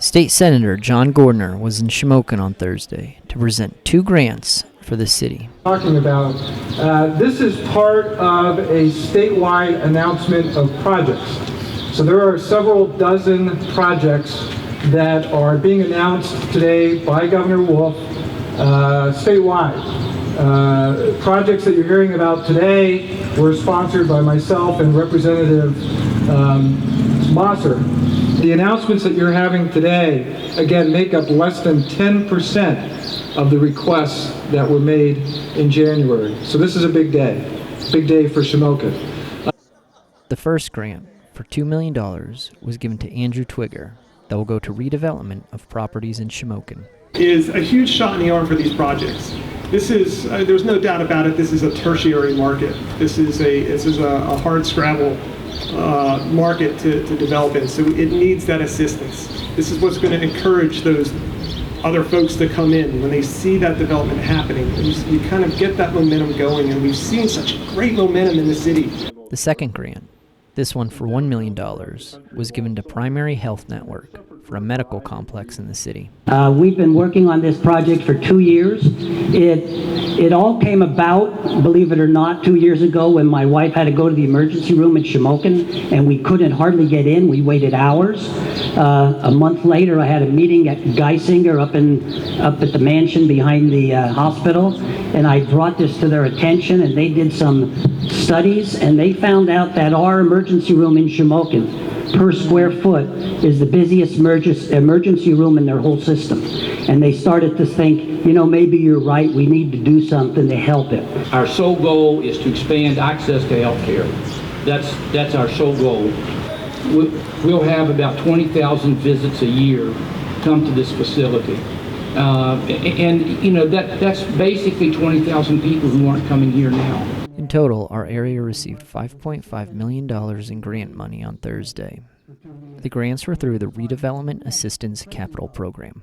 State Senator John Gordner was in Shamokin on Thursday to present 2 grants for the city. Talking about this is part of a statewide announcement of projects. So there are several dozen projects that are being announced today by Governor Wolf statewide. Projects that you're hearing about today were sponsored by myself and Representative Mosser. The announcements that you're having today, again, make up less than 10% of the requests that were made in January. So this is a big day for Shamokin. The first grant for $2 million was given to Andrew Twigger that will go to redevelopment of properties in Shamokin. Is a huge shot in the arm for these projects. This is, there's no doubt about it, this is a tertiary market. This is a hard scrabble market to develop in, so it needs that assistance. This is what's going to encourage those other folks to come in when they see that development happening. You kind of get that momentum going, and we've seen such great momentum in the city. The second grant, this one for $1 million, was given to Primary Health Network for a medical complex in the city. We've been working on this project for 2 years. It all came about, believe it or not, 2 years ago when my wife had to go to the emergency room at Shamokin and we couldn't hardly get in. We waited hours. A month later, I had a meeting at Geisinger up at the mansion behind the hospital, and I brought this to their attention, and they did some studies, and they found out that our emergency room in Shamokin per square foot is the busiest emergency room in their whole system. And they started to think, you know, maybe you're right, we need to do something to help it. Our sole goal is to expand access to health care. That's our sole goal. We'll have about 20,000 visits a year come to this facility. And you know, that's basically 20,000 people who aren't coming here now. In total, our area received $5.5 million in grant money on Thursday. The grants were through the Redevelopment Assistance Capital Program.